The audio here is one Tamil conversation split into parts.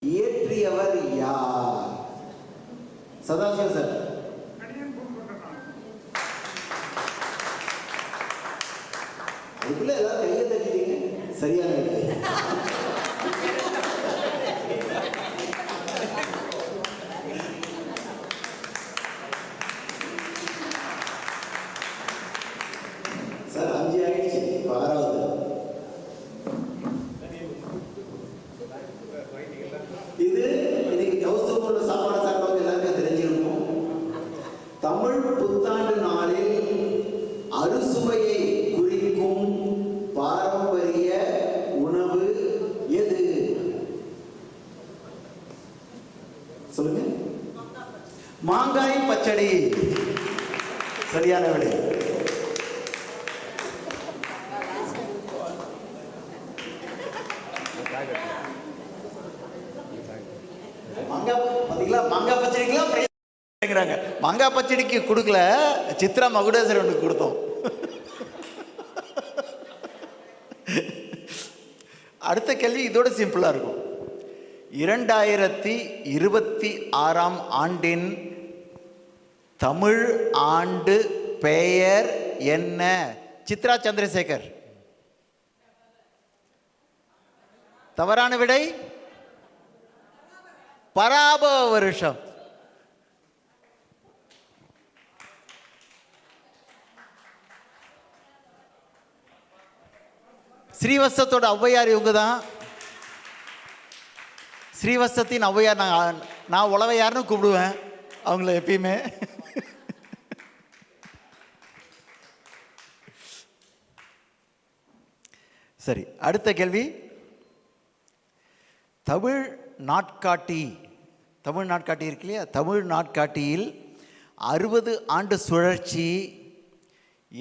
இயற்றியவர் யார்? சதாசிவம் சார். அதுக்குள்ள ஏதாவது கையை தட்டிட்டீங்க. சரியான சார் 5 ஆயிடுச்சு. இப்போ 6வது. இது இன்னைக்கு கௌஸ்தவ சாப்பாடு சாப்பிட்டவங்க எல்லாருக்கும் தெரிஞ்சிருக்கும். தமிழ் புத்தாண்டு நாளில் அறுசுவையை குறிக்கும் பாரம்பரிய உணவு எது? சொல்லுங்க. மாங்காய் பச்சடி. சரியான விடை. மாங்காய் பச்சடிக்கெல்லாம் மாங்காய் பச்சடிக்கு கொடுக்கல, சித்ரா மகுடேஸ்வரனுக்கு கொடுத்தோம். அடுத்த கேள்வி இதோட சிம்பிளா இருக்கும். 2026 ஆண்டின் தமிழ் ஆண்டு பெயர் என்ன? சித்ரா சந்திரசேகர். தவறான விடை பராபவ வருஷம். ஸ்ரீவத்சத்தோட ஔவையார் இவங்க தான். ஸ்ரீவத்சத்தின் ஔவையார். நான் உளவையார்னு கூப்பிடுவேன் அவங்கள எப்பயுமே. சரி, அடுத்த கேள்வி. தமிழ் நாட்காட்டி, தமிழ் நாட்காட்டி இருக்கு இல்லையா, தமிழ் நாட்காட்டியில் 60 ஆண்டு சுழற்சி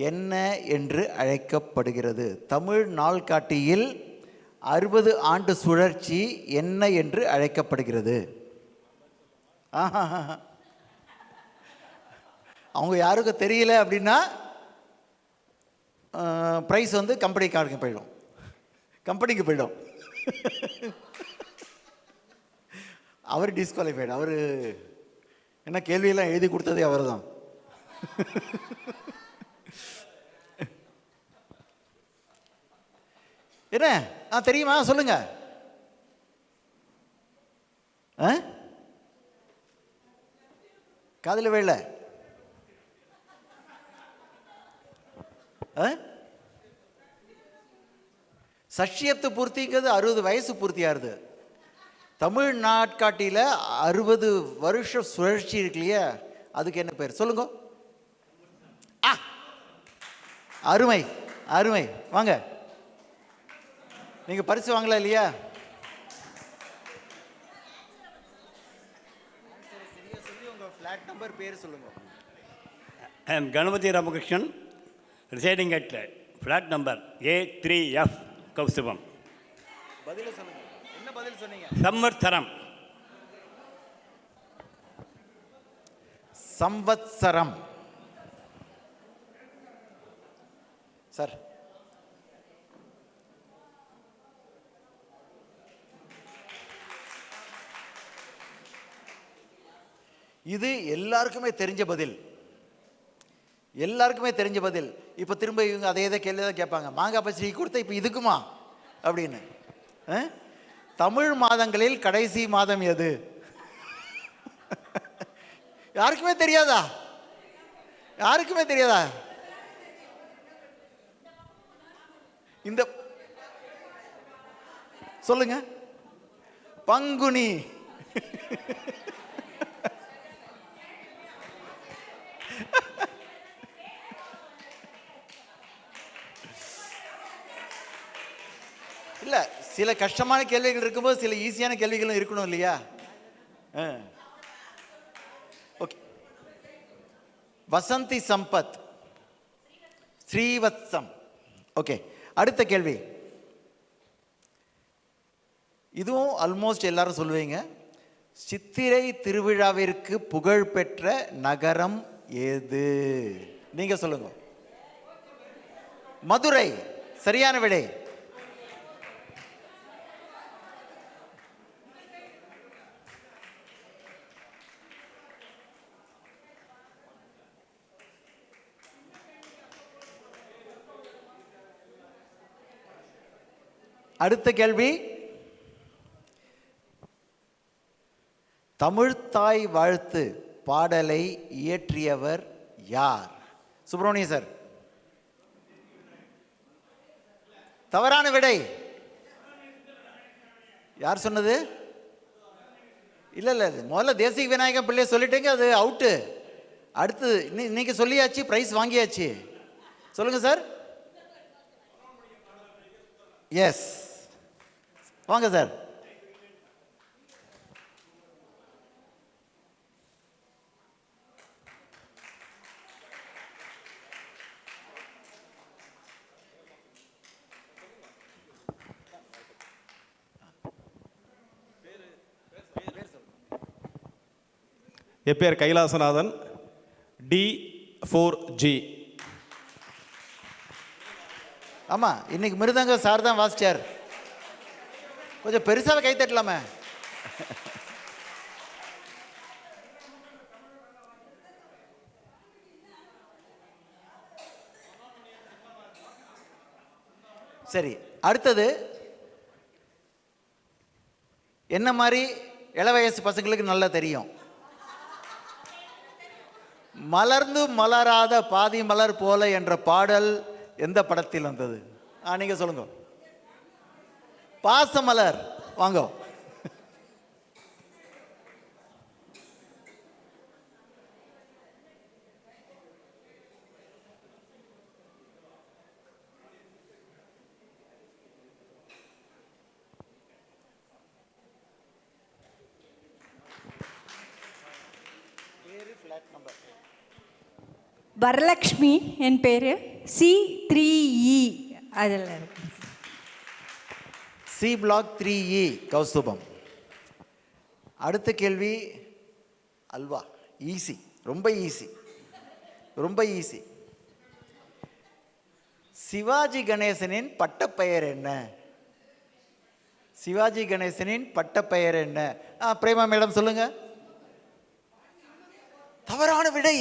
என்ன என்று அழைக்கப்படுகிறது? தமிழ் நாள்காட்டியில் 60 ஆண்டு சுழற்சி என்ன என்று அழைக்கப்படுகிறது? அவங்க யாருக்கும் தெரியல அப்படின்னா ப்ரைஸ் வந்து கம்பெனிக்கு போயிடும், கம்பெனிக்கு போயிடும். அவர் டிஸ்குவாலிஃபைடு. அவர் என்ன கேள்வியெல்லாம் எழுதி கொடுத்ததே அவர் தான். என்ன தெரியுமா? சொல்லுங்க. காதில் வேல சஷ்யத்து பூர்த்திங்கிறது 60 வயசு பூர்த்தியாருது. தமிழ் நாட்காட்டியில் 60 வருஷ சுழற்சி இருக்கு இல்லையா, அதுக்கு என்ன பேர் சொல்லுங்க? அருமை அருமை. வாங்க, நீங்க பரிசு வாங்கலாம் இல்லையா? உங்க ஃபிளாட் நம்பர் பேர் சொல்லுங்க. I am Ganapati Ramakrishnan, residing at flat number A3F, Kaustubam. பதில சொல்லுங்க. என்ன பதில் சொன்னீங்க? சம்வத்சரம். சம்வத்சரம். சார், இது எல்லாருக்குமே தெரிஞ்ச பதில், எல்லாருக்குமே தெரிஞ்ச பதில். இப்போ திரும்ப இவங்க அதே கேள்வி தான் கேட்பாங்க. மாங்காய் பச்சடி கொடுத்த இப்போ இதுக்குமா அப்படின்னு. தமிழ் மாதங்களில் கடைசி மாதம் எது? யாருக்குமே தெரியாதா? யாருக்குமே தெரியாதா? இந்த சொல்லுங்க. பங்குனி. இல்ல, சில கஷ்டமான கேள்விகள் இருக்கும்போது சில ஈஸியான கேள்விகளும் இருக்கணும் இல்லையா? ஓகே. வசந்தி சம்பத், ஸ்ரீவத்சம். ஓகே, அடுத்த கேள்வி. இதுவும் ஆல்மோஸ்ட் எல்லாரும் சொல்லுவீங்க. சித்திரை திருவிழாவிற்கு புகழ் பெற்ற நகரம் எது? நீங்க சொல்லுங்க. மதுரை. சரியான விடை. அடுத்த கேள்வி. தமிழ்த்தாய் வாழ்த்து பாடலை இயற்றியவர் யார்? சுப்பிரமணிய சார். தவறான விடை. யார் சொன்னது? இல்ல இல்ல, முதல்ல தேசிக விநாயகம் பிள்ளை சொல்லிட்டீங்க, அது அவுட்டு. அடுத்து இன்னைக்கு சொல்லியாச்சு, பிரைஸ் வாங்கியாச்சு. சொல்லுங்க சார். எஸ், வாங்க சார். என் பேர் கைலாசநாதன், D4G. ஆமா, இன்னைக்கு மிருதங்க சார் தான் வாசிச்சார். கொஞ்சம் பெருசாக கை தட்டலாமே. சரி, அடுத்தது என்ன மாதிரி இள வயசு பசங்களுக்கு நல்லா தெரியும். மலர்ந்து மலராத பாதி மலர் போல என்ற பாடல் எந்த படத்தில் வந்தது? நீங்க சொல்லுங்க. பாசமலர். வாங்க. வரலக்ஷ்மி என் பேர். C3E அதில் இருக்கு. C block 3E Kaustubham. அடுத்த கேள்வி அல்வா. ஈஸி, ரொம்ப ஈஸி, ரொம்ப ஈஸி. சிவாஜி கணேசனின் பட்டப்பெயர் என்ன? சிவாஜி கணேசனின் பட்டப்பெயர் என்ன? பிரேமா மேடம் சொல்லுங்க. தவறான விடை.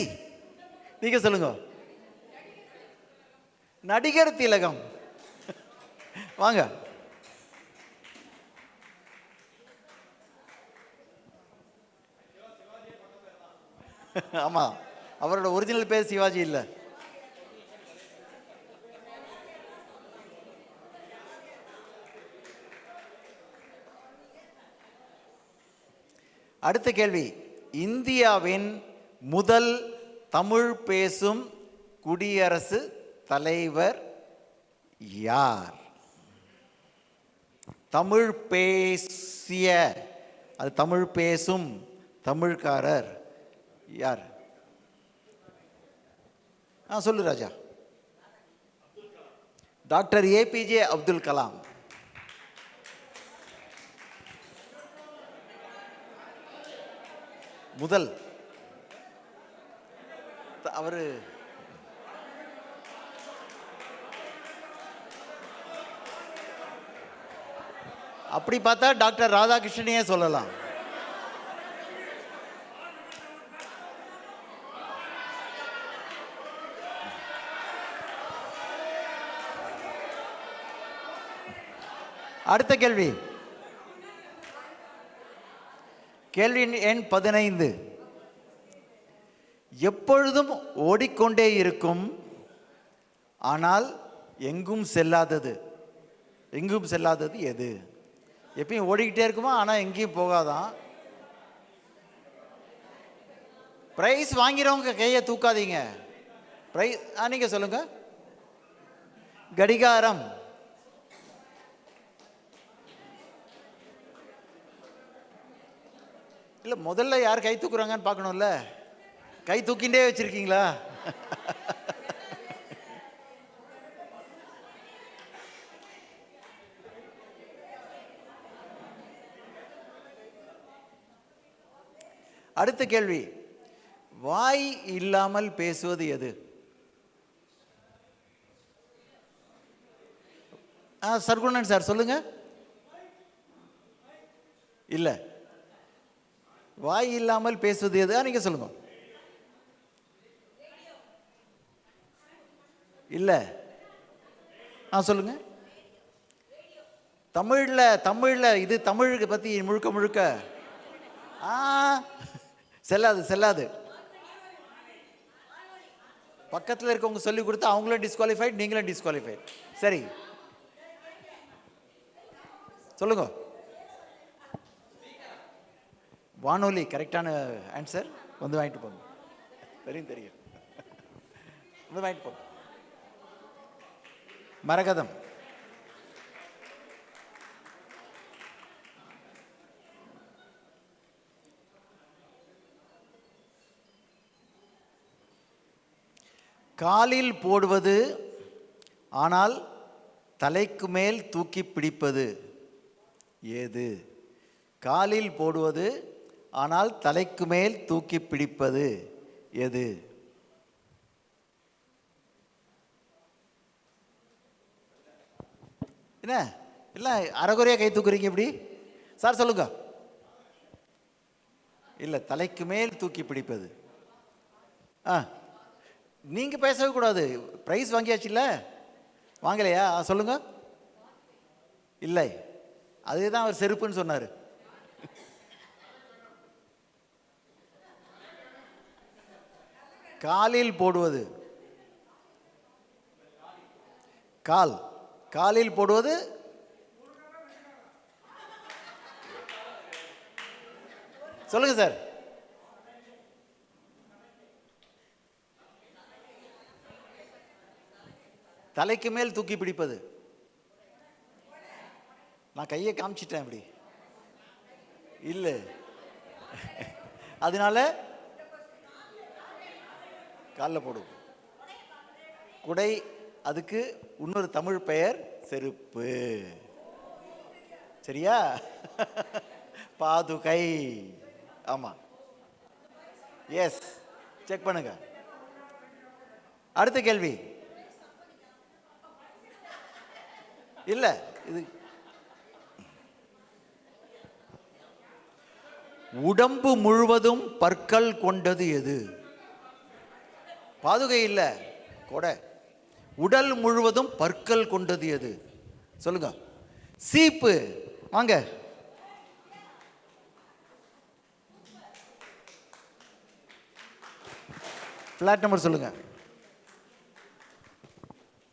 நீங்க சொல்லுங்க. நடிகர் திலகம். வாங்க. ஆமா, அவரோட ஒரிஜினல் பேர் சிவாஜி இல்ல. அடுத்த கேள்வி. இந்தியாவின் முதல் தமிழ் பேசும் குடியரசு தலைவர் யார்? தமிழ் பேசிய, அது தமிழ் பேசும் தமிழ்காரர் யார்? சொல்லு ராஜா. Doctor APJ Abdul Kalam. முதல் அவரு அப்படி பார்த்தா டாக்டர் ராதாகிருஷ்ணனையே சொல்லலாம். அடுத்த கேள்வி. கேள்வி எண் 15. எப்பொழுதும் ஓடிக்கொண்டே இருக்கும் ஆனால் எங்கும் செல்லாதது. எங்கும் செல்லாதது எது? எப்பயும் ஓடிக்கிட்டே இருக்குமா ஆனால் எங்கேயும் போகாதான். பிரைஸ் வாங்கிறவங்க கையை தூக்காதீங்க. பிரைஸ் நீங்க சொல்லுங்க. கடிகாரம். இல்லை, முதல்ல யார் கை தூக்குறாங்கன்னு பார்க்கணும்ல. கை தூக்கிண்டே வச்சிருக்கீங்களா? அடுத்த கேள்வி. வாய் இல்லாமல் பேசுவது எது? சர்க்குணன் சார் சொல்லுங்க. இல்ல, வாய் இல்லாமல் பேசுவது எது? நீங்க சொல்லுங்க. இல்ல, சொல்லுங்க. தமிழ்ல இது தமிழுக்கு பத்தி முழுக்க முழுக்க செல்லாது செல்லாது. பக்கத்தில் இருக்கவங்க சொல்லி கொடுத்தா அவங்களும் டிஸ்குவாலிஃபைட், நீங்களும் டிஸ்குவாலிஃபைட். சரி, சொல்லுங்க. வானொலி கரெக்டான ஆன்சர். வந்து வாங்கிட்டு போங்க. தெரியும். வந்து வாங்கிட்டு போங்க. மரகதம். காலில் போடுவது ஆனால் தலைக்கு மேல் தூக்கி பிடிப்பது ஏது? காலில் போடுவது ஆனால் தலைக்கு மேல் தூக்கி பிடிப்பது எது? என்ன இல்லை அரைகுறையாக கை தூக்குறீங்க இப்படி? சார் சொல்லுங்க. இல்லை, தலைக்கு மேல் தூக்கி பிடிப்பது. நீங்கள் பேசவே கூடாது. ப்ரைஸ் வாங்கியாச்சு இல்லை? வாங்கலையா? சொல்லுங்க. இல்லை, அதுதான் அவர் செருப்புன்னு சொன்னார். காலில் போடுவது. காலில் போடுவது சொல்லுங்க சார். தலைக்கு மேல் தூக்கி பிடிப்பது. நான் கையை காமிச்சிட்டேன் இப்படி இல்லை, அதனால காலில் போடுவோம். குடை, அதுக்கு இன்னொரு தமிழ் பெயர் செருப்பு. சரியா? பாதுகை. ஆமா, எஸ், செக் பண்ணுங்க. அடுத்த கேள்வி. இல்ல, இது உடம்பு முழுவதும் பற்கள் கொண்டது எது? பாதுகை இல்ல, கொடை. உடல் முழுவதும் பற்கள் கொண்டது எது? சொல்லுங்க. சீப்பு. வாங்க. ஃபிளாட் நம்பர் சொல்லுங்க.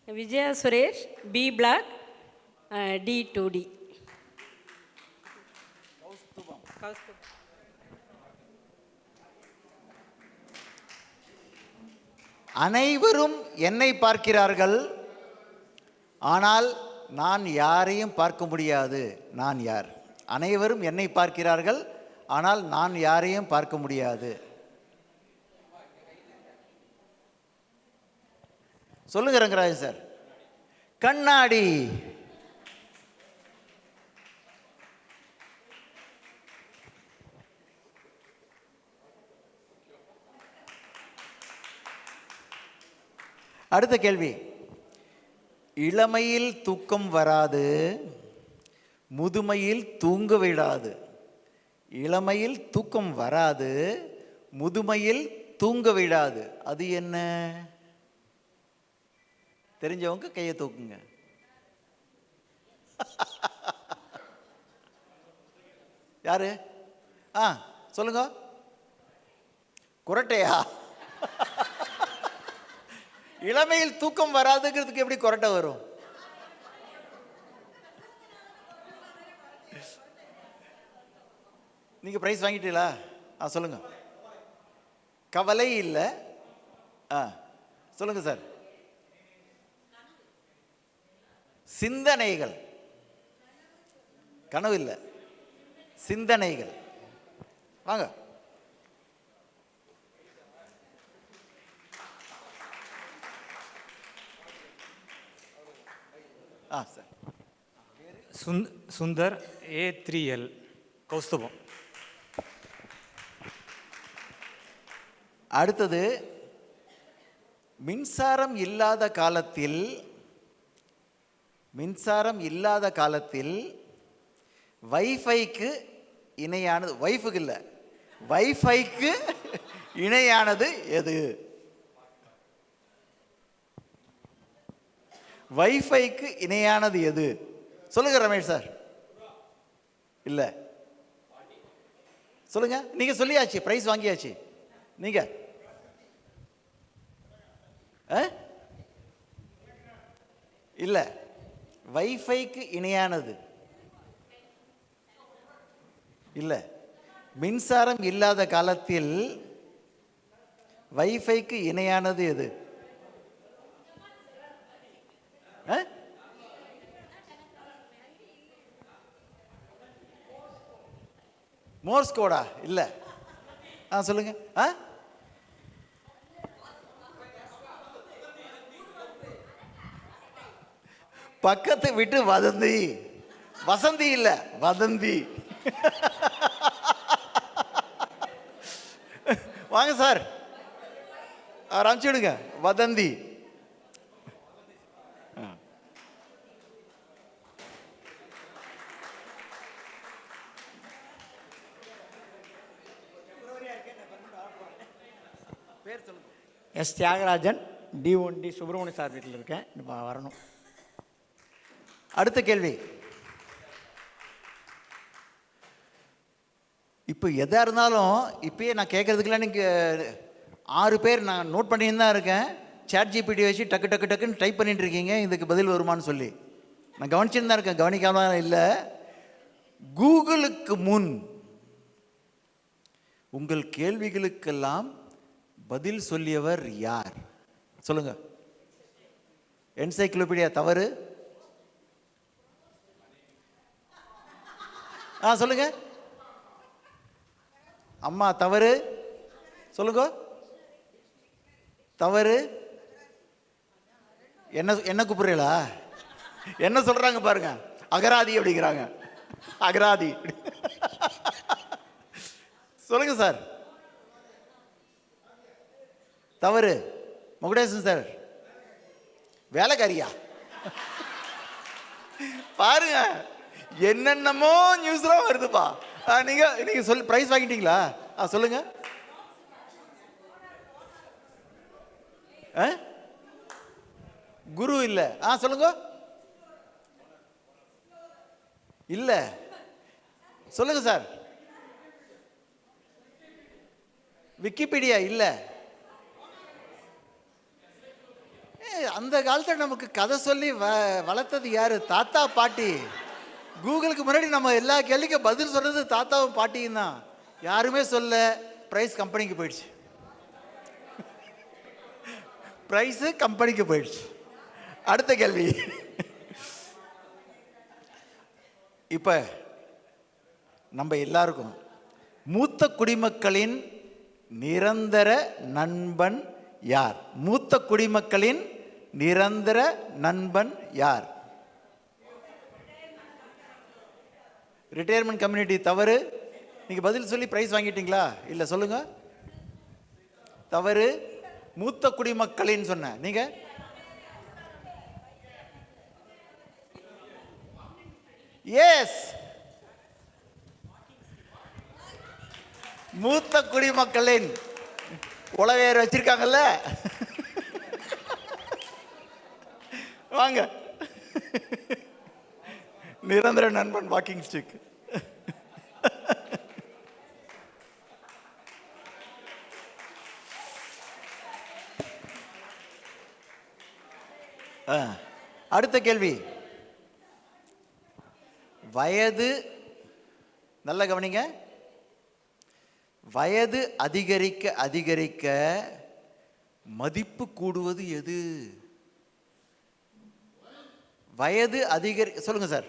Vijaya Suresh, B block, D2D. அனைவரும் என்னை பார்க்கிறார்கள், ஆனால் நான் யாரையும் பார்க்க முடியாது. நான் யார்? அனைவரும் என்னை பார்க்கிறார்கள், ஆனால் நான் யாரையும் பார்க்க முடியாது. சொல்லுங்க ரங்கராஜ் சார். கண்ணாடி. அடுத்த கேள்வி. இளமையில் தூக்கம் வராது, முதுமையில் தூங்க விடாது. இளமையில் தூக்கம் வராது, முதுமையில் தூங்க விடாது. அது என்ன? தெரிஞ்சவங்க கையை தூக்குங்க. யாரு? சொல்லுங்க. குரட்டையா? இளமையில் தூக்கம் வராதுங்கிறதுக்கு எப்படி குரட்டை வரும்? நீங்க பிரைஸ் வாங்கிட்டீங்களா? சொல்லுங்க. கவலை இல்லை. சொல்லுங்க சார். சிந்தனைகள். கனவு இல்லை, சிந்தனைகள். வாங்க. சார். சுந்தர், A3L, கௌஸ்துபம். அடுத்தது, மின்சாரம் இல்லாத காலத்தில் வைஃபைக்கு இணையானது, வைஃபுக்கு இல்லை, வைஃபைக்கு இணையானது எது? வைஃபைக்கு இணையானது எது? சொல்லுங்க ரமேஷ் சார். இல்ல, சொல்லுங்க. நீங்க சொல்லியாச்சு, பிரைஸ் வாங்கியாச்சு. நீங்க இல்ல, வைஃபைக்கு இணையானது இல்ல. மின்சாரம் இல்லாத காலத்தில் வைஃபைக்கு இணையானது எது? மோர்ஸ் கோடா? இல்ல. சொல்லுங்க. பக்கத்து விட்டு வதந்தி. வசந்தி இல்ல, வதந்தி. வாங்க சார், அனுப்பிச்சு விடுங்க. வதந்தி. S Thiagarajan, D1D Subramaniya sir வீட்டில் இருக்கேன். வரணும். அடுத்த கேள்வி. இப்போ எதாக இருந்தாலும் இப்பயே நான் கேட்குறதுக்கெல்லாம் நீங்கள் 6 பேர் நான் நோட் பண்ணின்னு தான் இருக்கேன். சாட் ஜிபிடி வச்சு டக்கு டக்கு டக்குன்னு டைப் பண்ணிட்டு இருக்கீங்க, இதுக்கு பதில் வருமானு சொல்லி. நான் கவனிச்சுன்னு தான் இருக்கேன், கவனிக்காம இல்லை. கூகுளுக்கு முன் உங்கள் கேள்விகளுக்கெல்லாம் பதில் சொல்லியவர் யார்? சொல்லுங்க. என்சைக்ளோபீடியா தவறு. சொல்லுங்க. அம்மா தவறு. சொல்லுங்க. தவறு. என்ன கூப்பிடுறீங்களா? என்ன சொல்றாங்க பாருங்க. அகராதி அப்படிங்கிறாங்க. அகராதி. சொல்லுங்க சார். தவறு. முகுடேசன் சார் வேலைக்காரியா? பாருங்க என்னென்னமோ நியூஸ்லாம் வருதுப்பா. நீங்க சொல்லி பிரைஸ் வாங்கிட்டீங்களா? சொல்லுங்க. குரு இல்ல. சொல்லுங்க. இல்ல சொல்லுங்க சார். விக்கிபீடியா இல்ல. அந்த காலத்தில் நமக்கு கதை சொல்லி வளர்த்தது யாரு? தாத்தா பாட்டி. கூகுளுக்கு முன்னாடி நம்ம எல்லா கேள்விக்கும் பதில் சொல்றது தாத்தாவும் பாட்டியும் தான். யாருமே சொல்ல. பிரைஸ் கம்பெனிக்கு போயிடுச்சு. பிரைஸ் கம்பெனிக்கு போயிடுச்சு. அடுத்த கேள்வி. இப்ப நம்ம எல்லாருக்கும் மூத்த குடிமக்களின் நிரந்தர நண்பன் யார்? மூத்த குடிமக்களின் நிரந்தர நண்பன் யார்? ரிட்டையர்மெண்ட் கம்யூனிட்டி தவறு. நீங்க பதில் சொல்லி பிரைஸ் வாங்கிட்டீங்களா? இல்ல சொல்லுங்க. தவறு. மூத்த குடிமக்களின் சொன்ன நீங்க எஸ். மூத்த குடிமக்களின் உளவேர் வச்சிருக்காங்கல்ல, வாங்க. நிரந்தர நண்பன் வாக்கிங் ஸ்டிக். அடுத்த கேள்வி. வயது, நல்ல கவனிங்க, வயது அதிகரிக்க அதிகரிக்க மதிப்பு கூடுவது எது? வயது சொல்லுங்க சார்.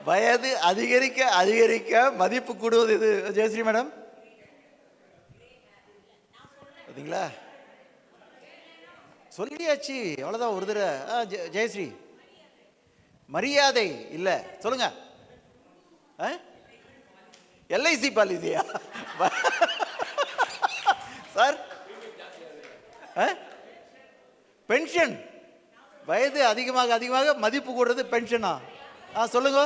வயது அதிகரிக்க அதிகரிக்க மதிப்பு கூடுவது எது? ஜெயஸ்ரீ மேடம் பார்த்தீங்களா? சொல்லியாச்சு, அவ்வளோதான். ஒரு தடவை. ஜெயஸ்ரீ மரியாதை இல்லை. சொல்லுங்க. எல்ஐசி பாலிசியா சார்? பென்ஷன். வயது அதிகமாக அதிகமாக மதிப்பு கூடுறது பென்ஷனா? சொல்லுங்க.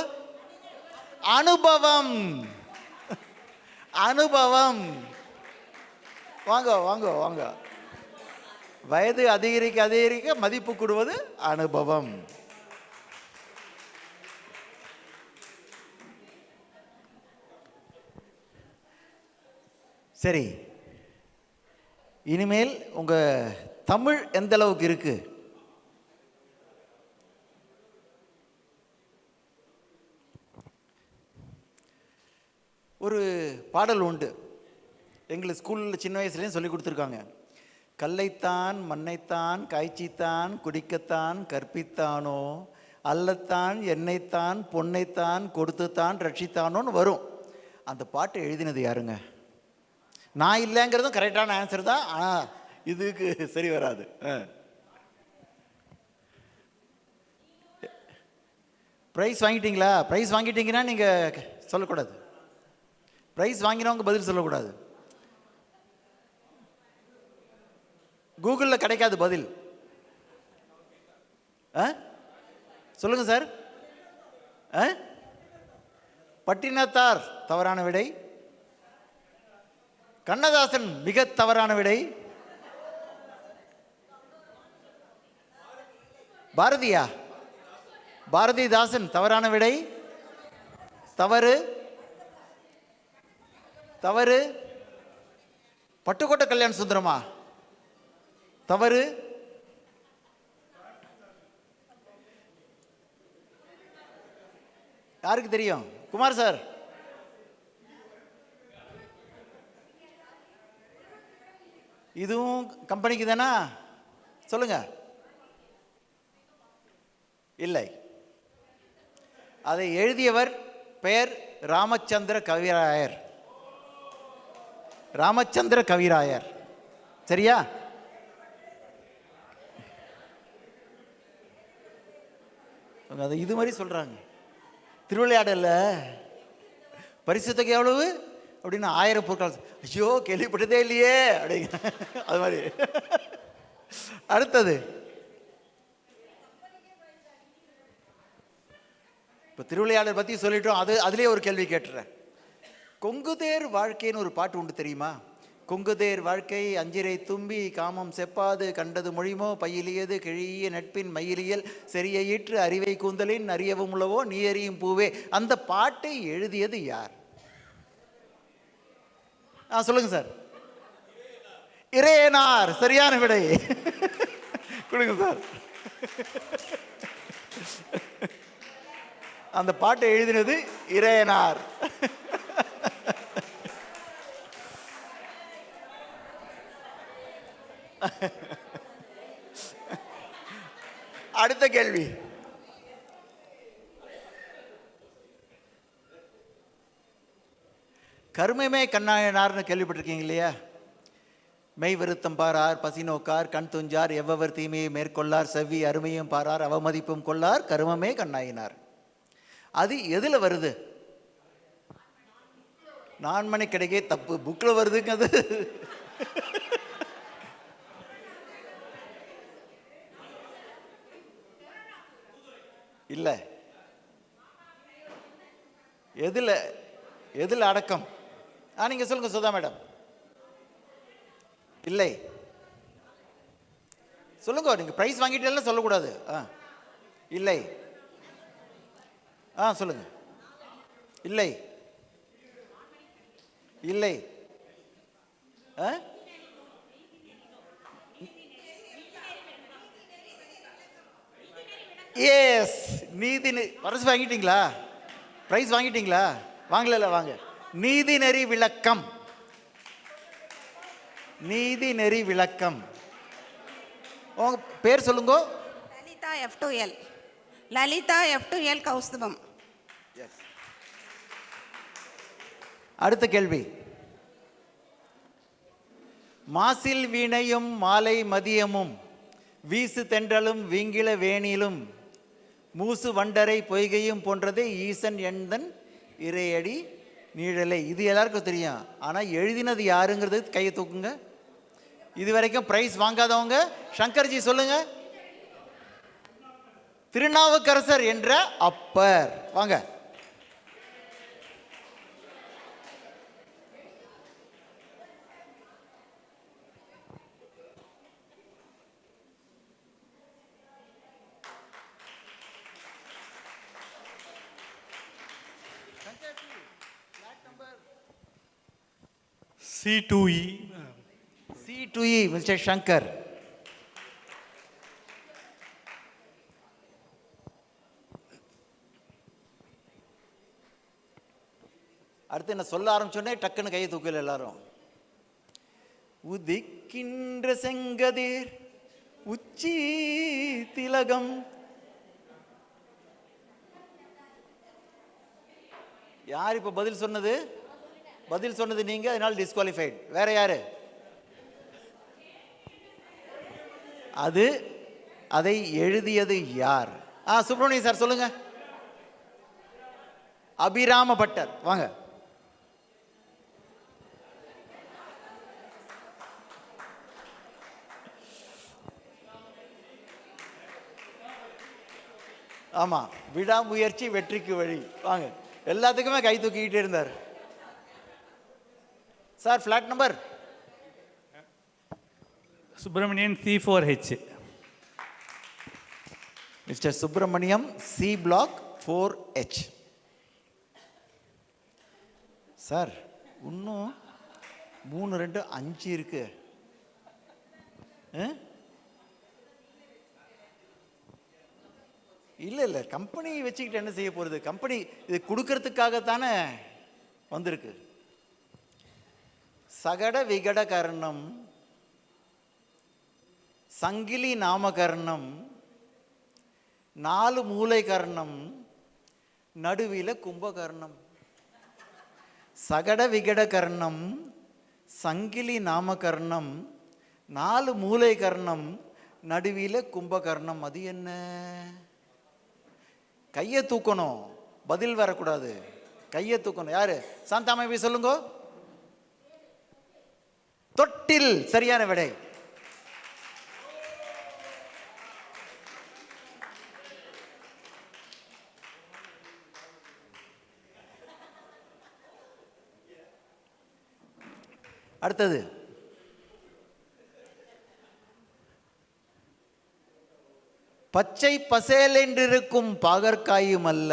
அனுபவம். அனுபவம். வாங்க வாங்க வாங்க. வயது அதிகரிக்க அதிகரிக்க மதிப்பு கூடுவது அனுபவம். சரி, இனிமேல் உங்க தமிழ் எந்த அளவுக்கு இருக்கு? ஒரு பாடல் உண்டு, எங்களுக்கு ஸ்கூலில் சின்ன வயசுலேயும் சொல்லி கொடுத்துருக்காங்க. கல்லைத்தான் மண்ணைத்தான் காய்ச்சித்தான் குடிக்கத்தான் கற்பித்தானோ, அல்லத்தான் எண்ணெய்த்தான் பொன்னைத்தான் கொடுத்துத்தான் ரட்சித்தானோன்னு வரும். அந்த பாட்டு எழுதினது யாருங்க? நான் இல்லைங்கிறதும் கரெக்டான ஆன்சர் தான், ஆனால் இதுக்கு சரி வராது. ப்ரைஸ் வாங்கிட்டீங்களா? ப்ரைஸ் வாங்கிட்டீங்கன்னா நீங்கள் சொல்லக்கூடாது. ப்ரைஸ் வாங்கினவங்க பதில் சொல்லக்கூடாது. கூகுளில் கிடைக்காது பதில். சொல்லுங்க சார். பட்டினத்தார் தவறான விடை. கண்ணதாசன் மிக தவறான விடை. பாரதியா? பாரதிதாசன். தவறான விடை. தவறு. தவறு. பட்டுக்கோட்டை கல்யாண சுந்தரமா? தவறு. யாருக்கு தெரியும்? குமார் சார். இதுவும் கம்பெனிக்கு தானா? சொல்லுங்க. இல்லை. அதை எழுதியவர் பெயர் ராமச்சந்திர கவிராயர். ராமச்சந்திர கவிராயர். சரியா? அதை இது மாதிரி சொல்றாங்க. திருவிளையாடல பரிசு தொகை எவ்வளவு அப்படின்னு 1000 பொருட்கள். ஐயோ, கேள்விப்பட்டதே இல்லையே அப்படிங்க. அது மாதிரி. அடுத்தது, இப்போ திருவிளையாடல் பற்றி சொல்லிட்டோம். அதுலேயே ஒரு கேள்வி கேட்டுறேன். கொங்குதேர் வாழ்க்கைன்னு ஒரு பாட்டு உண்டு, தெரியுமா? கொங்குதேர் வாழ்க்கை அஞ்சிரை தும்பி காமம் செப்பாது கண்டது மொழிமோ பையிலியது கிழிய நட்பின் மயிலியல் செறிய ஈற்று அறிவை கூந்தலின் அறியவும் உள்ளவோ நீ அறியும் பூவே. அந்த பாட்டை எழுதியது யார்? சொல்லுங்க சார். இறையனார். சரியான விடை. கொடுங்க சார். அந்த பாட்டை எழுதினது இறையனார். அடுத்த கேள்வி. கருமமே கண்ணாயனார்னு கேள்விப்பட்டிருக்கீங்க இல்லையா? மெய் வருத்தம் பாரார், பசி நோக்கார், கண் துஞ்சார், எவ்வவர் தீமையை மேற்கொள்ளார், செவ்வி அருமையும் பாரார், அவமதிப்பும் கொள்ளார், கருமமே கண்ணாயினார். அது எதில் வருது? நான்மணி கிடைக்கே. தப்பு. புக்கில் வருதுங்க அது. இல்லை. எதில் அடக்கம்? நீங்க சொல்லுங்க சுதா மேடம். இல்லை. சொல்லுங்க. நீங்க பிரைஸ் வாங்கிட்டே சொல்லக்கூடாது. இல்லை. சொல்லுங்க. இல்லை. இல்லை. எஸ். நீதி. பரிசு வாங்கிட்டீங்களா? பிரைஸ் வாங்கிட்டீங்களா? வாங்கல. வாங்க. நீதி நெறி விளக்கம். நீதி நெறி விளக்கம். உங்க பேர் சொல்லுங்க. லலிதா F2L. லலிதா F2L கௌஸ்துபம். அடுத்த கேள்வி. மாசில் வீணையும் மாலை மதியமும் வீசு தென்றலும் வீங்கில வேணிலும் மூசு வண்டரை பொய்கையும் போன்றதே ஈசன் எண்தன் இறையடி நீழலை. இது எல்லாருக்கும் தெரியும். ஆனால் எழுதினது யாருங்கிறது கையை தூக்குங்க. இது வரைக்கும் பிரைஸ் வாங்காதவங்க சங்கர்ஜி சொல்லுங்க. திருநாவுக்கரசர் என்ற அப்பர். வாங்க. C2E. C2E, mister Shankar. அடுத்து என்ன சொல்ல ஆரம்பிச்சோடனே டக்குன்னு கையை தூக்கல எல்லாரும். உதிக்கின்ற செங்கதிர் உச்சி திலகம். யார் இப்ப பதில் சொன்னது? பதில் சொன்னது நீங்க, அதனால டிஸ்குவாலிஃபைட். வேற யாரு? அதை எழுதியது யார்? சுப்பிரமணியம் சார் சொல்லுங்க. அபிராம பட்டர். வாங்க. ஆமா, விடாமுயற்சி வெற்றிக்கு வழி. வாங்க. எல்லாத்துக்குமே கை தூக்கிக்கிட்டே இருந்தார் sir. Flat number Subramanian C4H. Mister Subramaniam, C block 4H. Sir இன்னும் 3, 2, 5 இருக்கு. இல்லை கம்பெனி வச்சுக்கிட்டு என்ன செய்ய போகிறது? கம்பெனி இது கொடுக்கறதுக்காகத்தானே வந்திருக்கு. சகட விகட கர்ணம், சங்கிலி நாமகர்ணம், 4 மூலை கர்ணம், நடுவில் கும்பகர்ணம். சகட விகட கர்ணம், சங்கிலி நாமகர்ணம், 4 மூலை கர்ணம், நடுவில் கும்பகர்ணம். அது என்ன? கையை தூக்கணும், பதில் வரக்கூடாது. கையை தூக்கணும். யாரு? சாந்தாமை சொல்லுங்க. தொட்டில். சரியான விடை. அடுத்தது பச்சை பசேல் என்றிருக்கும் பாகற்காயும் அல்ல,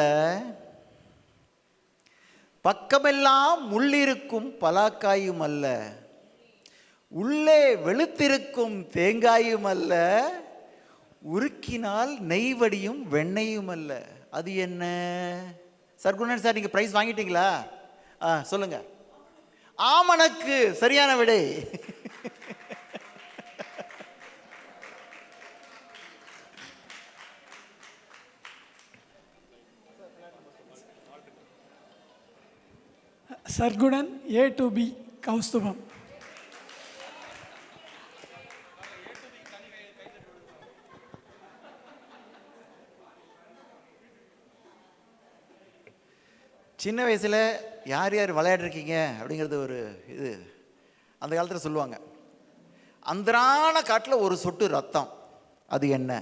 பக்கமெல்லாம் முள்ளிருக்கும் பலாக்காயும் அல்ல, உள்ளே வெளுத்திருக்கும் தேங்காயும் அல்ல, உருக்கினால் நெய்வடியும் வெண்ணையும் அல்ல. அது என்ன? சர்க்குணன் சார், நீங்கள் ப்ரைஸ் வாங்கிட்டீங்களா? சொல்லுங்க. ஆமணக்கு. சரியான விடை. சர்க்குணன், A to B, கௌஸ்துபம். சின்ன வயசில் யார் யார் விளையாடிருக்கீங்க அப்படிங்கிறது ஒரு இது அந்த காலத்தில் சொல்லுவாங்க. அந்தரான காட்டில் ஒரு சொட்டு ரத்தம். அது என்ன?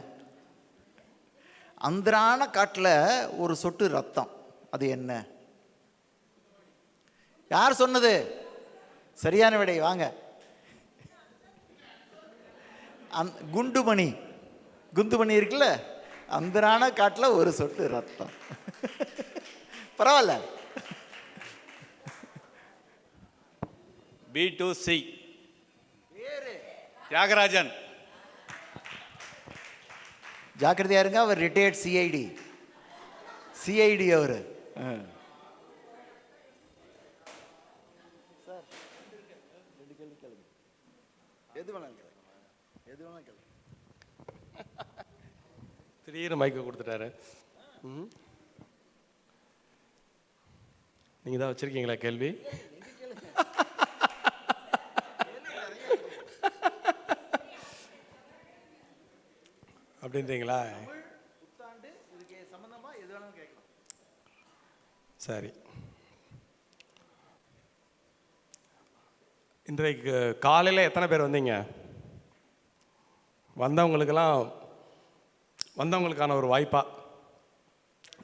அந்தரான காட்டில் ஒரு சொட்டு ரத்தம். அது என்ன? யார் சொன்னது? சரியான விடை. வாங்க. குண்டுமணி. குந்துமணி இருக்குல்ல, அந்தரான காட்டில் ஒரு சொட்டு ரத்தம். பரவாயில்ல. B2C தியாகராஜன். ஜாக்கிரதையா இருங்க, அவர் ரிட்டையர்ட் சிஐடி அவர். திடீர்னு மைக்க கொடுத்துட்டாரு. நீங்க தான் வச்சிருக்கீங்களா கேள்வி? அப்படின்றீங்களா? சரி. இன்றைக்கு காலையில் எத்தனை பேர் வந்தீங்க? வந்தவங்களுக்கான ஒரு வாய்ப்பா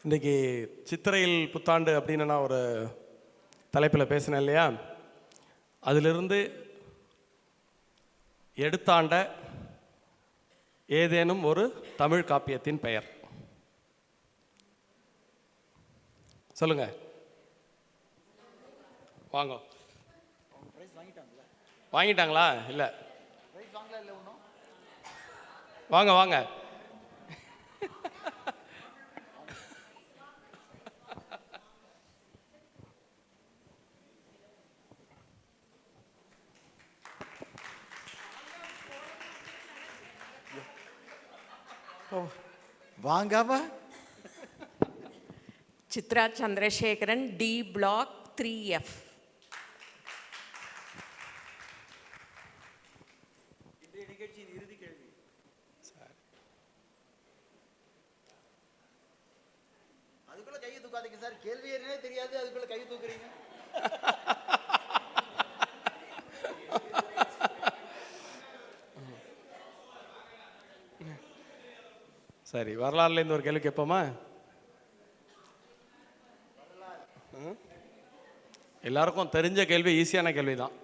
இன்றைக்கி சித்திரையில் புத்தாண்டு அப்படின்னு நான் ஒரு தலைப்பில் பேசினேன் இல்லையா? அதிலிருந்து எடுத்தாண்ட ஏதேனும் ஒரு தமிழ் காப்பியத்தின் பெயர் சொல்லுங்க. வாங்க. வாங்கிட்டாங்களா? இல்லை, வாங்க வாங்க. வாங்காம. Chitra Chandrasekaran, D block 3F. நிகழ்ச்சியின் இறுதி கேள்வி. அதுக்குள்ள கையை தூக்காதீங்க சார். கேள்வி என்னன்னே தெரியாது, அதுக்குள்ள கையை தூக்குறீங்க. சரி, வரலாறுலேருந்து ஒரு கேள்வி கேட்போமா? எல்லாருக்கும் தெரிஞ்ச கேள்வி, ஈஸியான கேள்வி தான்.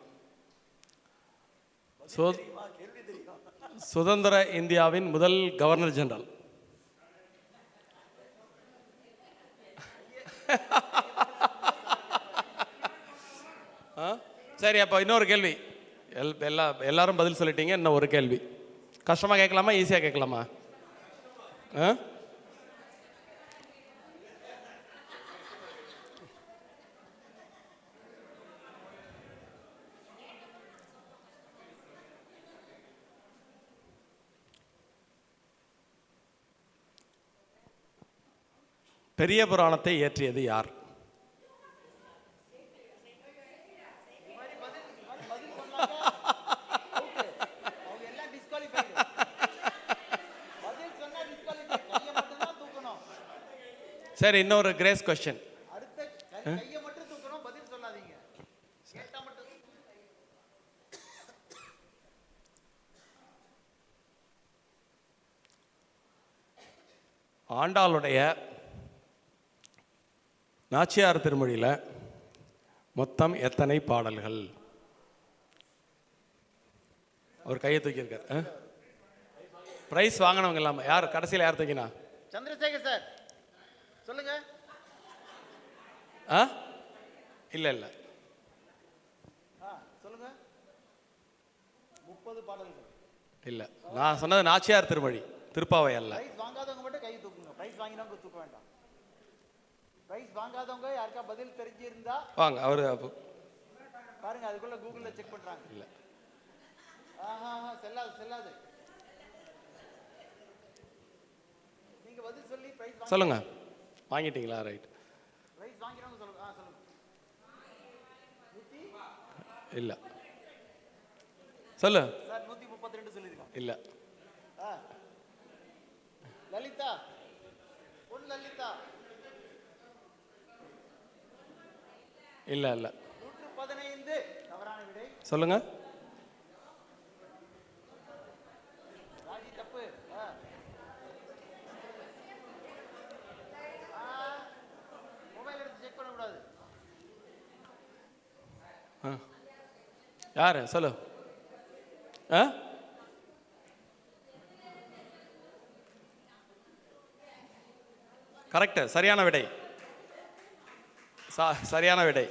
சுதந்திர இந்தியாவின் முதல் கவர்னர் ஜெனரல் சரி, அப்போ இன்னொரு கேள்வி. எல்லாரும் பதில் சொல்லிட்டீங்க. இன்னும் ஒரு கேள்வி. கஷ்டமாக கேட்கலாமா, ஈஸியாக கேட்கலாமா? பெரிய புராணத்தை இயற்றியது யார்? சரி, இன்னொரு கிரேஸ் கொஸ்டின். ஆண்டாளுடைய நாச்சியார் திருமொழியில் மொத்தம் எத்தனை பாடல்கள்? அவர் கையை தூக்கியிருக்கார். பிரைஸ் வாங்கினவங்க இல்லாமல் யார் கடைசியில் யார் தூக்கினா? சந்திரசேகர் சார் சொல்லுங்க. இல்லை இல்லை, சொல்லுங்க. 30 பாடல்கள் இல்லை, நான் சொன்னது நாச்சியார் திருமொழி, திருப்பாவை அல்ல. பிரைஸ் வாங்காதவங்க மட்டும் கை தூக்குங்க. பிரைஸ் வாங்கினவங்க தூக்க வேண்டாம். பிரைஸ் வாங்காதவங்க யாருக்கா பதில் தெரிஞ்சிருந்தா வாங்க. அவர் பாருங்க, அதுக்குள்ள கூகுள்ல செக் பண்றாங்க. இல்லை, செல்லாது செல்லாது. நீங்க பதில் சொல்லி பிரைஸ் சொல்லுங்க. வாங்கிட்டீங்களா? ரைட். பிரைஸ் வாங்கினவங்க சொல்லுங்க. சொல்லுங்க. இல்லை, சொல்லு சார் 132 சொல்லிருக்காங்க. இல்லை. லலிதா, பொன் லலிதா. இல்லை இல்லை, 115 தவறான விடை. சொல்லுங்க. ராஜி தப்பு. மொபைல் எடுத்து செக் பண்ண கூடாது. யாரு? சொல்லு. கரெக்ட், சரியான விடை. சரியான விடை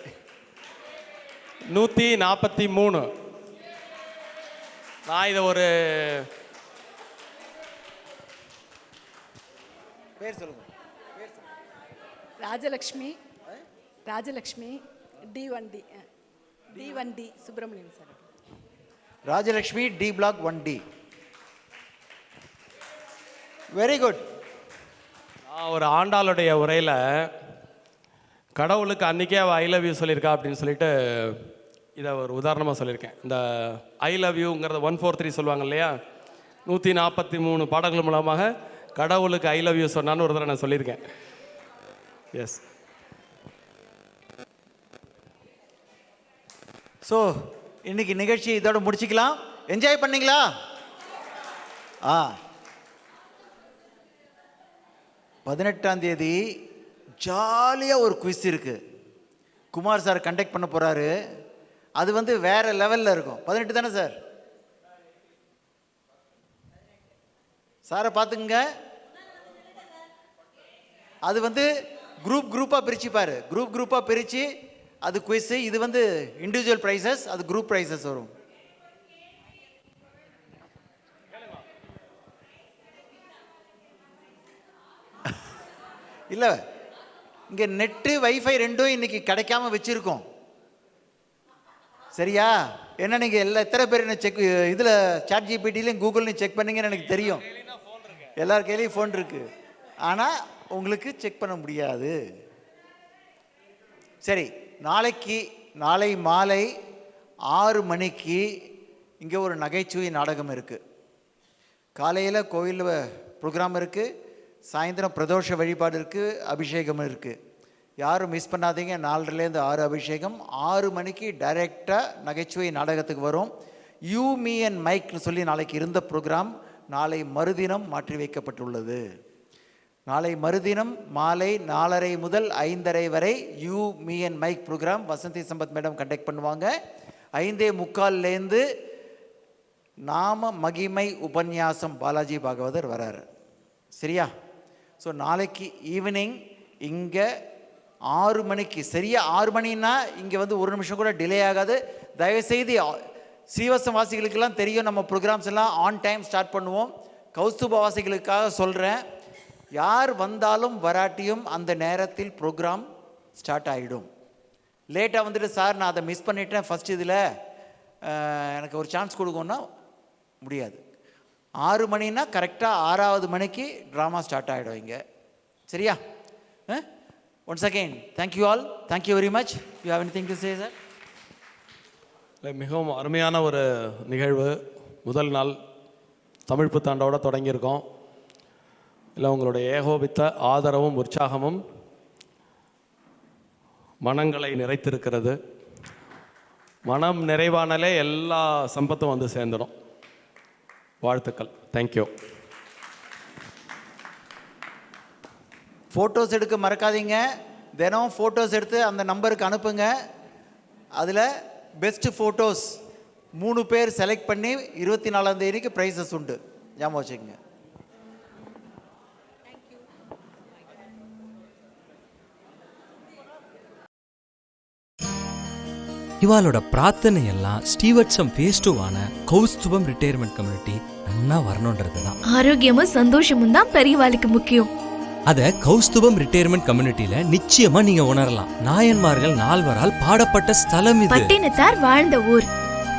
143. நான் இதை ஒரு பேர் சொல்லுங்க. Rajalakshmi. Rajalakshmi D1D Subramaniam sir. Rajalakshmi D block 1D. Very good. நான் ஒரு ஆண்டாளுடைய உரையில் கடவுளுக்கு அன்றைக்கே அவள் ஐ லவ் யூ சொல்லியிருக்கா அப்படின்னு சொல்லிட்டு இதை ஒரு உதாரணமாக சொல்லியிருக்கேன். இந்த ஐ லவ் யூங்கிறத 143 சொல்லுவாங்க இல்லையா, 143 பாடல்கள் மூலமாக கடவுளுக்கு ஐ லவ் யூ சொன்னான்னு ஒரு தடவை நான் சொல்லியிருக்கேன். எஸ். ஸோ இன்னைக்கு நிகழ்ச்சி இதோட முடிச்சுக்கலாம். என்ஜாய் பண்ணீங்களா? 18ஆம் தேதி ஜாலியாக ஒரு குவிஸ் இருக்குது. குமார் சார் கண்டக்ட் பண்ண போகிறாரு. அது வந்து வேறு லெவலில் இருக்கும். 18 தானே சார்? சாரை பார்த்துக்குங்க. அது வந்து குரூப்பாக பிரிச்சுப்பார். குரூப்பாக பிரித்து அது குவிஸு. இது வந்து இண்டிவிஜுவல் ப்ரைஸஸ், அது குரூப் ப்ரைஸஸ் வரும். இல்லை, இங்கே நெட்டு வைஃபை ரெண்டும் இன்னைக்கு கிடைக்காம வச்சுருக்கோம். சரியா? ஏன்னா நீங்கள் எத்தனை பேர் என்ன செக் இதில் சாட் ஜிபிடிலையும் கூகுள்லையும் செக் பண்ணீங்கன்னு எனக்கு தெரியும். எல்லார் கையிலையும் ஃபோன் இருக்குது. ஆனால் உங்களுக்கு செக் பண்ண முடியாது. சரி, நாளை மாலை 6 மணிக்கு இங்கே ஒரு நகைச்சுவை நாடகம் இருக்குது. காலையில் கோயிலில் ப்ரோக்ராம் இருக்குது, சாயந்தரம் பிரதோஷ வழிபாடு இருக்குது, அபிஷேகம் இருக்குது. யாரும் மிஸ் பண்ணாதீங்க. 4லேருந்து 6 அபிஷேகம். 6 மணிக்கு டைரெக்டாக நகைச்சுவை நாடகத்துக்கு வரும். யூ மீ அண்ட் மைக்னு சொல்லி நாளைக்கு இருந்த ப்ரோக்ராம் நாளை மறுதினம் மாற்றி வைக்கப்பட்டுள்ளது. நாளை மறுதினம் மாலை 4:30 முதல் 5:30 வரை you me and mike program Vasanthi Sampath madam conduct பண்ணுவாங்க. 5:45லேருந்து நாம மகிமை உபன்யாசம் பாலாஜி பாகவதர் வராரு. சரியா? ஸோ நாளைக்கு ஈவினிங் இங்கே 6 மணிக்கு, சரியாக 6 மணின்னா இங்கே வந்து ஒரு நிமிஷம் கூட டிலே ஆகாது. தயவுசெய்து ஸ்ரீவத்சம் வாசிகளுக்கெல்லாம் தெரியும், நம்ம ப்ரோக்ராம்ஸ் எல்லாம் ஆன் டைம் ஸ்டார்ட் பண்ணுவோம். கௌஸ்துப வாசிகளுக்காக சொல்கிறேன், யார் வந்தாலும் வராட்டியும் அந்த நேரத்தில் ப்ரோக்ராம் ஸ்டார்ட் ஆகிடும். லேட்டாக வந்துட்டு சார் நான் அதை மிஸ் பண்ணிட்டேன் ஃபஸ்ட் இதில் எனக்கு ஒரு சான்ஸ் கொடுக்கணும்னா முடியாது. 6 மணின்னா கரெக்டாக 6வது மணிக்கு ட்ராமா ஸ்டார்ட் ஆகிடும் இங்கே. சரியா? Once again thank you all, thank you very much. You have anything to say sir? மிகவும் அருமையான ஒரு நிகழ்வு. முதல் நாள் தமிழ் புத்தாண்டோட தொடங்கியிருக்கோம். இல்லை, உங்களுடைய ஏகோபித்த ஆதரவும் உற்சாகமும் மனங்களை நிறைத்திருக்கிறது. மனம் நிறைவானாலே எல்லா சம்பத்தும் வந்து சேர்ந்துடும். வாழ்த்துக்கள். தேங்க்யூ. ஃபோட்டோஸ் எடுக்க மறக்காதீங்க. தினம் ஃபோட்டோஸ் எடுத்து அந்த நம்பருக்கு அனுப்புங்க. அதில் பெஸ்ட் ஃபோட்டோஸ் 3 பேர் செலக்ட் பண்ணி 24ஆம் தேதிக்கு ப்ரைஸஸ் உண்டு. ஞாபகம் வச்சுக்கோங்க. இவாளோட பிரார்த்தனை எல்லாம் ஸ்ரீவத்சம் ஃபேஸ் 2 கௌஸ்துபம் ரிட்டையர்மெண்ட் கம்யூனிட்டி நன்னா வரணுன்றது தான். ஆரோக்கியமும் சந்தோஷமும் தான் பெரியவாளுக்கு முக்கியம். அத கௌஸ்துபம் ரிட்டையர்மெண்ட் கம்யூனிட்டியில நிச்சயமா நீங்க உணரலாம். நாயன்மார்கள் 4வரால் பாடப்பட்ட ஸ்தலம் இது. பட்டினத்தார் வாழ்ந்த ஊர்.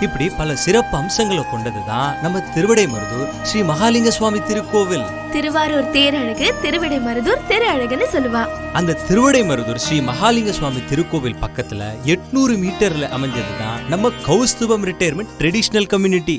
இப்படி பல சிறப்பு அம்சங்களை கொண்டதுதான் நம்ம திருவிடைமருதூர் ஸ்ரீ மகாலிங்க சுவாமி திருக்கோவில். திருவாரூர் தேரழகு, திருவிடைமருதூர் திரு அழகுன்னு சொல்லுவா. அந்த திருவிடைமருதூர் ஸ்ரீ மகாலிங்க சுவாமி திருக்கோவில் பக்கத்துல 800 மீட்டர்ல அமைஞ்சதுதான் நம்ம கௌஸ்துபம் ரிட்டையர்மெண்ட் ட்ரெடிஷனல் கம்யூனிட்டி.